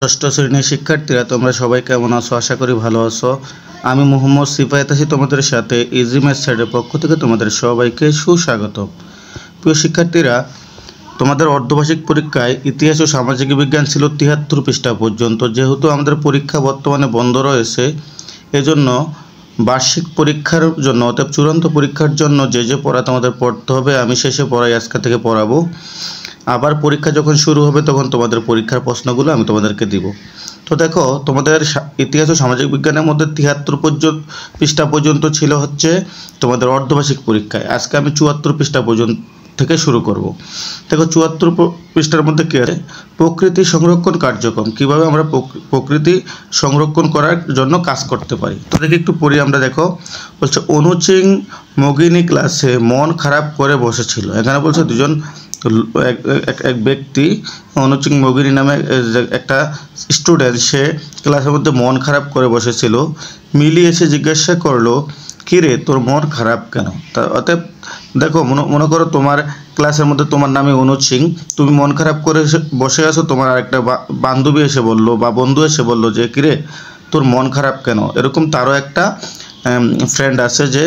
ষষ্ঠ শ্রেণীর শিক্ষার্থীরা তোমরা সবাই কেমন আছো? আশা করি ভালো আছো। আমি মোহাম্মদ সিফায়েত আছি তোমাদের সাথে। ইজি ম্যাথ সাইডের পক্ষ থেকে তোমাদের সবাইকে সুস্বাগত। প্রিয় শিক্ষার্থীরা, তোমাদের অর্ধবার্ষিক পরীক্ষায় ইতিহাস ও সামাজিক বিজ্ঞান ছিল ৭৩ পৃষ্ঠা পর্যন্ত। যেহেতু আমাদের পরীক্ষা বর্তমানে বন্ধ রয়েছে, এজন্য বার্ষিক পরীক্ষার জন্য অর্থাৎ চূড়ান্ত পরীক্ষার জন্য যে পড়া তোমাদের পড়তে হবে আমি শেষে পড়াই আজকে থেকে পড়াবো। আবার পরীক্ষা যখন শুরু হবে তখন তোমাদের পরীক্ষার প্রশ্নগুলো আমি তোমাদেরকে দিব। তো দেখো, তোমাদের ইতিহাস ও সামাজিক বিজ্ঞানের মধ্যে ৭৩ পৃষ্ঠা পর্যন্ত ছিল হচ্ছে তোমাদের অর্ধবার্ষিক পরীক্ষায়। আজকে আমি ৭৪ পৃষ্ঠা পর্যন্ত থেকে শুরু করব। দেখো, ৭৪ পৃষ্ঠার মধ্যে কী আছে? প্রকৃতি সংরক্ষণ কার্যক্রম, কিভাবে আমরা প্রকৃতি সংরক্ষণ করার জন্য কাজ করতে পারি। তো দেখি একটু পড়ি আমরা। দেখো, বলছে অনুচিং মগিনী ক্লাসে মন খারাপ করে বসেছিল। এখানে বলছে দুজন এক ব্যক্তি অনুচিং মগিনী নামে একটা স্টুডেন্ট, সে ক্লাসের মধ্যে মন খারাপ করে বসেছিল। মিলি এসে জিজ্ঞাসা করলো, কিরে তোর মন খারাপ কেন? অতএব দেখো, মনে করো তোমার ক্লাসের মধ্যে তোমার নামে অনুচিং, তুমি মন খারাপ করে বসে আছো, তোমার আরেকটা বান্ধবী এসে বললো বা বন্ধু এসে বললো যে কিরে তোর মন খারাপ কেন। এরকম তারও একটা ফ্রেন্ড আছে যে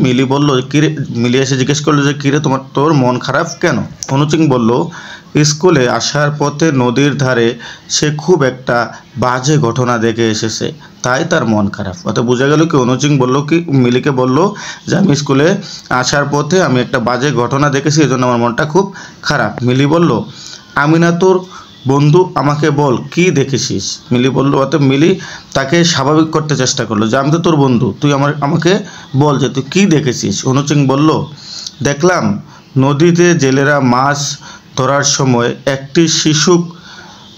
মিলি বললো, কিরে, মিলি এসে জিজ্ঞেস করলো যে কিরে তোর মন খারাপ কেন। অনুচিং বলল, স্কুলে আসার পথে নদীর ধারে সে খুব একটা বাজে ঘটনা দেখে এসেছে, তাই তার মন খারাপ। অর্থাৎ বোঝা গেল কি, অনুচিং বলল কি, মিলিকে বলল যে আমি স্কুলে আসার পথে আমি একটা বাজে ঘটনা দেখেছি, এই জন্য আমার মনটা খুব খারাপ। মিলি বলল, আমি না তোর বন্ধু, আমাকে বল কি দেখেছিস। মিলি বলল, অর্থাৎ মিলি তাকে স্বাভাবিক করতে চেষ্টা করলো যে আমি তো তোর বন্ধু, তুই আমাকে বল যে তুই কী দেখেছিস। অনুচিং বলল, দেখলাম নদীতে জেলেরা মাছ ধরার সময় একটি শিশুক,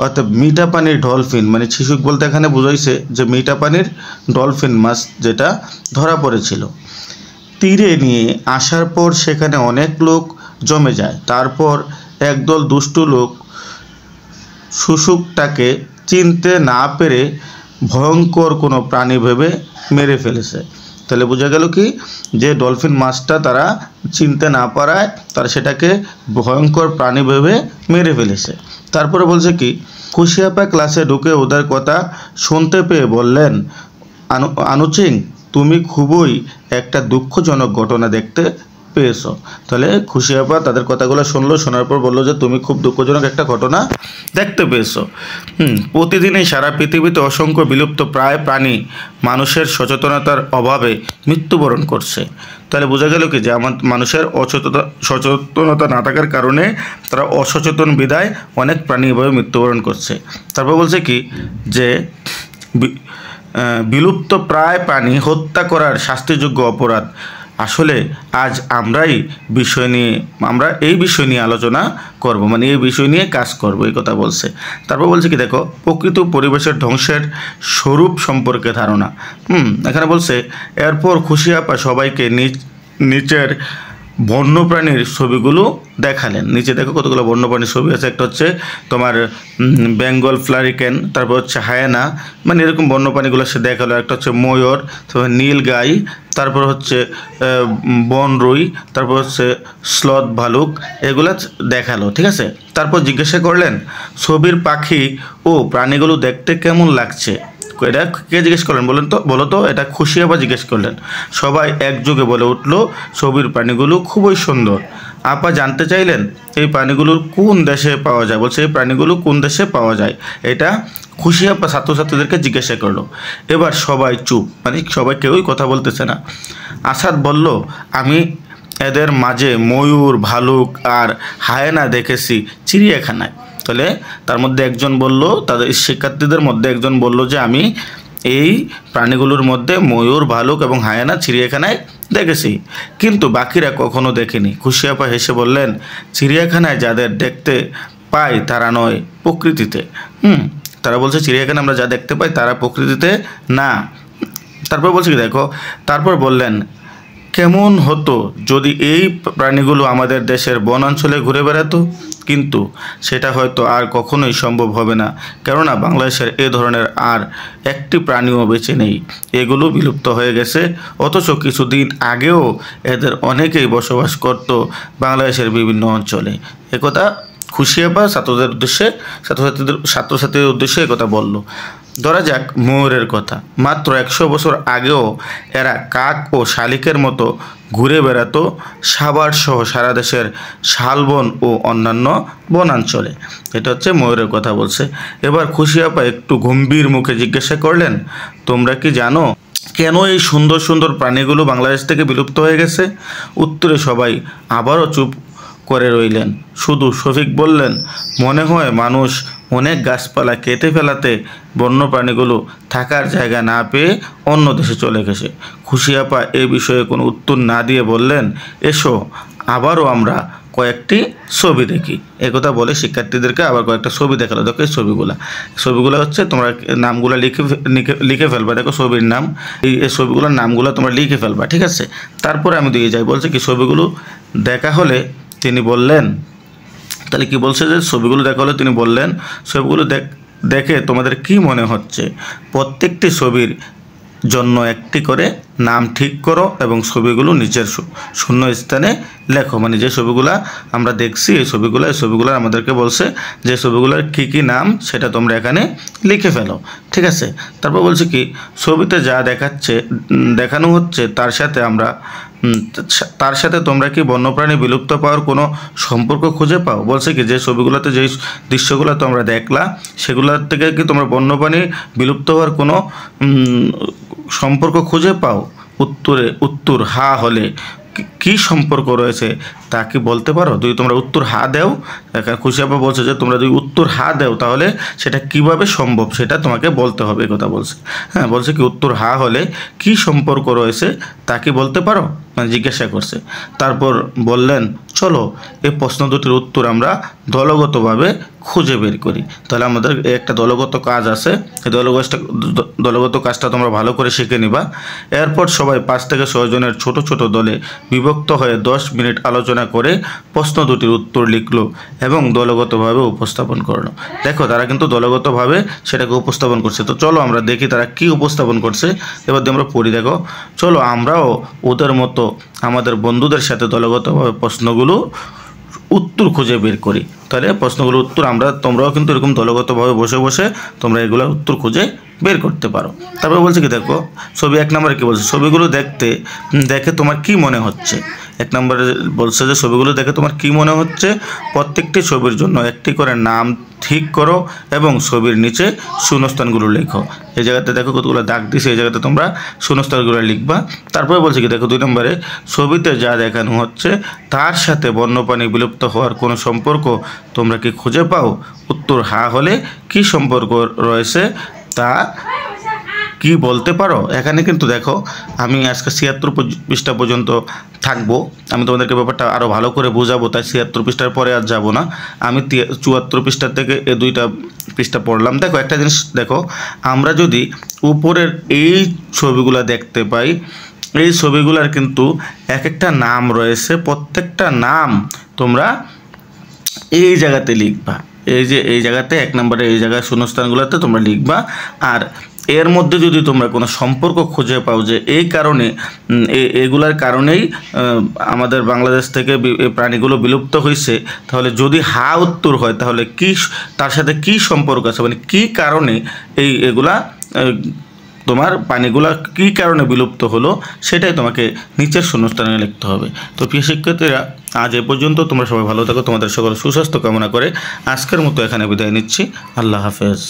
অর্থাৎ মিঠা পানির ডলফিন, মানে শিশুক বলতে এখানে বোঝাইছে যে মিঠা পানির ডলফিন মাছ যেটা ধরা পড়েছিল, তীরে নিয়ে আসার পর সেখানে অনেক লোক জমে যায়। তারপর একদল দুষ্টু লোক শুশুকটাকে চিনতে না পেরে ভয়ঙ্কর কোনো প্রাণী ভেবে মেরে ফেলেছে। তাহলে বোঝা গেল কি, যে ডলফিন মাছটা তারা চিনতে না পারায় তারা সেটাকে ভয়ঙ্কর প্রাণী ভেবে মেরে ফেলেছে। তারপরে বলছে কি, খুশিয়াপা ক্লাসে ঢুকে ওদের কথা শুনতে পেয়ে বললেন, অনুচিং তুমি খুবই একটা দুঃখজনক ঘটনা দেখতে পেয়েছো। তাহলে খুশিয়াপা তাদের কথাগুলো শুনলো, শোনার পর বললো যে তুমি খুব দুঃখজনক একটা ঘটনা দেখতে পেয়েছো। প্রতিদিনই সারা পৃথিবীতে অসংখ্য বিলুপ্ত প্রায় প্রাণী মানুষের সচেতনতার অভাবে মৃত্যুবরণ করছে। তাহলে বোঝা গেল কি, যে মানুষের সচেতনতা না থাকার কারণে তারা অসচেতন বিধায় অনেক প্রাণী এভাবে মৃত্যুবরণ করছে। তারপর বলছে কি, যে বিলুপ্ত প্রায় প্রাণী হত্যা করার শাস্তিযোগ্য অপরাধ। আসলে আজ আমরা এই বিষয় নিয়ে আলোচনা করব, মানে এই বিষয় নিয়ে কাজ করব, এই কথা বলছে। তারপর বলছে কি, দেখো, প্রকৃত পরিবেশের ধ্বংসের স্বরূপ সম্পর্কে ধারণা। এখানে বলছে, এরপর খুশিয়াপা সবাইকে নিচের বন্যপ্রাণীর ছবিগুলো দেখালেন। নিচে দেখো কতগুলো বন্যপ্রাণীর ছবি আছে। একটা হচ্ছে তোমার বেঙ্গল ফ্লারিকেন, তারপর হচ্ছে হায়ানা, মানে এরকম বন্যপ্রাণীগুলো সে দেখালো। একটা হচ্ছে ময়ূর, তারপর নীলগাই, তারপর হচ্ছে বনরুই, তারপর হচ্ছে স্লথ ভালুক, এগুলা দেখালো। ঠিক আছে। তারপর জিজ্ঞাসা করলেন, ছবির পাখি ও প্রাণীগুলো দেখতে কেমন লাগছে। এটা কে জিজ্ঞেস করলেন বলো তো? এটা খুশিয়াপা জিজ্ঞেস করলেন। সবাই একযোগে বলে উঠলো, ছবির প্রাণীগুলো খুবই সুন্দর। আপা জানতে চাইলেন, এই প্রাণীগুলোর কোন দেশে পাওয়া যায়। বলছে এই প্রাণীগুলো কোন দেশে পাওয়া যায়, এটা খুশিয়াপা ছাত্রছাত্রীদেরকে জিজ্ঞাসা করলো। এবার সবাই চুপ, মানে সবাই কেউই কথা বলতেছে না। আসাদ বলল, আমি এদের মাঝে ময়ূর, ভালুক আর হায়েনা দেখেছি চিড়িয়াখানায়। তাহলে তার মধ্যে একজন বলল, তাদের শিক্ষার্থীদের মধ্যে একজন বলল যে আমি এই প্রাণীগুলোর মধ্যে ময়ূর, ভালুক এবং হায়েনা চিড়িয়াখানায় দেখেছি, কিন্তু বাকিরা কখনো দেখেনি। খুশিয়াপা হেসে বললেন, চিড়িয়াখানায় যাদের দেখতে পাই তারা নয়, প্রকৃতিতে। তারা বলছে চিড়িয়াখানা আমরা যা দেখতে পাই তারা প্রকৃতিতে না। তারপর বলছে কি, দেখো, তারপর বললেন, কেমন হতো যদি এই প্রাণীগুলো আমাদের দেশের বনাঞ্চলে ঘুরে বেড়াতো, কিন্তু সেটা হয়তো আর কখনোই সম্ভব হবে না, কেননা বাংলাদেশের এ ধরনের আর একটি প্রাণীও বেঁচে নেই, এগুলো বিলুপ্ত হয়ে গেছে। অথচ কিছুদিন আগেও এদের অনেকেই বসবাস করত বাংলাদেশের বিভিন্ন অঞ্চলে। একথা খুশি আপা ছাত্রছাত্রীদের উদ্দেশ্যে কথা বলল। ধরা যাক ময়ূরের কথা। মাত্র 100 বছর আগেও এরা কাক ও শালিকের মতো ঘুরে বেড়াতো সাভার সহ সারা দেশের শালবন ও অন্যান্য বনাঞ্চলে। এটা হচ্ছে ময়ূরের কথা বলছে। এবার খুশি আপা একটু গম্ভীর মুখে জিজ্ঞাসা করলেন, তোমরা কি জানো কেন এই সুন্দর সুন্দর প্রাণীগুলো বাংলাদেশ থেকে বিলুপ্ত হয়ে গেছে? উত্তরে সবাই আবারও চুপ করে রইলেন। শুধু শফিক বললেন, মনে হয় মানুষ অনেক গাছপালা কেটে ফেলাতে বন্যপ্রাণীগুলো থাকার জায়গা না পেয়ে অন্য দেশে চলে গেছে। খুশি আপা এ বিষয়ে কোনো উত্তর না দিয়ে বললেন, এসো আবারও আমরা কয়েকটি ছবি দেখি। একথা বলে শিক্ষার্থীদেরকে আবার কয়েকটা ছবি দেখালো। দেখো এই ছবিগুলো হচ্ছে তোমরা নামগুলো লিখে ফেলবা। দেখো ছবির নাম, এই ছবিগুলোর নামগুলো তোমরা লিখে ফেলবা, ঠিক আছে? তারপরে আমি দিয়ে যাই। বলছে কি ছবিগুলো দেখা হলে তিনি বললেন, তাহলে কি বলছে যে ছবিগুলো দেখা হলে তিনি বললেন, ছবিগুলো দেখে তোমাদের কি মনে হচ্ছে? প্রত্যেকটি ছবির জন্য একটি করে নাম ঠিক করো এবং ছবিগুলো নিচের শূন্য স্থানে লেখো। মানে যে ছবিগুলা আমরা দেখছি এই ছবিগুলো আমাদেরকে বলছে যে ছবিগুলোর কী নাম সেটা তোমরা এখানে লিখে ফেলো, ঠিক আছে? তারপর বলছে কি ছবিতে যা দেখানো হচ্ছে তার সাথে তোমরা কি বন্যপ্রাণী বিলুপ্ত পাওয়ার কোনো সম্পর্ক খুঁজে পাও? বলছে কি যে ছবিগুলোতে যেই দৃশ্যগুলো তোমরা দেখলা সেগুলোর থেকে কি তোমরা বন্যপ্রাণী বিলুপ্ত হওয়ার কোনো সম্পর্ক খুঁজে পাও? উত্তর হা হলে কি সম্পর্ক রয়েছে তা কি বলতে পারো? যদি তোমরা উত্তর হা দাও, খুশি আপা বলছে যে তোমরা যদি উত্তর হা দাও তাহলে সেটা কিভাবে সম্ভব সেটা তোমাকে বলতে হবে, এই কথা বলছে। হ্যাঁ, বলছে কি উত্তর হা হলে কি সম্পর্ক রয়েছে তা কি বলতে পারো, মানে জিজ্ঞাসা করছে। তারপর বললেন, চলো এই প্রশ্ন দুটির উত্তর আমরা দলগতভাবে খুঁজে বের করি। তাহলে আমাদের একটা দলগত কাজ আছে, এই দলগত কাজটা তোমরা ভালো করে শিখে নিবা। এরপর সবাই 5 থেকে 6 জনের ছোট ছোট দলে বিভক্ত হয়ে 10 মিনিট আলোচনা করে প্রশ্ন দুটির উত্তর লিখলো এবং দলগতভাবে উপস্থাপন করলো। দেখো তারা কিন্তু দলগতভাবে সেটাকে উপস্থাপন করছে। তো চলো আমরা দেখি তারা কি উপস্থাপন করছে। এবার আমরা পড়ি। দেখো, চলো আমরাও ওদের মতো আমাদের বন্ধুদের সাথে দলগতভাবে প্রশ্নগুলো উত্তর খুঁজে বের করি। তাহলে প্রশ্নগুলোর উত্তর তোমরাও কিন্তু এরকম দলগতভাবে বসে বসে তোমরা এগুলোর উত্তর খুঁজে বের করতে পারো। তারপরে বলছে কি দেখো ছবি 1 নম্বরে কি বলছে, ছবিগুলো দেখে তোমার কি মনে হচ্ছে? 1 নম্বরে বলছে যে ছবিগুলো দেখে তোমার কি মনে হচ্ছে? প্রত্যেকটি ছবির জন্য একটি করে নাম ঠিক করো এবং ছবির নিচে শূন্যস্থানগুলো লেখো। এই জায়গাতে দেখো কতগুলো দাগ দিছে, এই জায়গাতে তোমরা শূন্যস্থানগুলো লিখবা। তারপরে বলছে কি দেখো 2 নম্বরে, ছবিতে যা দেখানো হচ্ছে তার সাথে বন্যপ্রাণী বিলুপ্ত হওয়ার কোনো সম্পর্ক তোমরা কি খুঁজে পাও? উত্তর হা হলে কি সম্পর্ক রয়েছে তা কি বলতে পারো? এখানে কিন্তু দেখো আমি আজকে 76 পৃষ্ঠা পর্যন্ত থাকবো। আমি তোমাদেরকে ব্যাপারটা আরও ভালো করে বোঝাবো, তাই 76 পৃষ্ঠার পরে আর যাব না। আমি 74 পৃষ্ঠা থেকে এই 2টা পৃষ্ঠা পড়লাম। দেখো একটা জিনিস দেখো, আমরা যদি উপরের এই ছবিগুলো দেখতে পাই, এই ছবিগুলোর কিন্তু এক একটা নাম রয়েছে। প্রত্যেকটা নাম তোমরা এই জায়গাতে লিখবা। এই জায়গাতে 1 নম্বরে এই জায়গায় শূন্যস্থানগুলোতে তোমরা লিখবা। আর এর মধ্যে যদি তোমরা কোনো সম্পর্ক খুঁজে পাও যে এই কারণে এগুলার কারণেই আমাদের বাংলাদেশ থেকে প্রাণীগুলো বিলুপ্ত হয়েছে, তাহলে যদি হা উত্তর হয় তাহলে কি তার সাথে কি সম্পর্ক আছে, মানে কি কারণে এগুলা তোমার প্রাণীগুলা কী কারণে বিলুপ্ত হলো সেটাই তোমাকে নিচের শূন্যস্থানে লিখতে হবে। তো প্রিয় শিক্ষার্থীরা, আজ এ পর্যন্ত। তোমরা সবাই ভালো থাকো, তোমাদের সকল সুস্বাস্থ্য কামনা করে আজকের মতো এখানে বিদায় নিচ্ছি। আল্লাহ হাফেজ।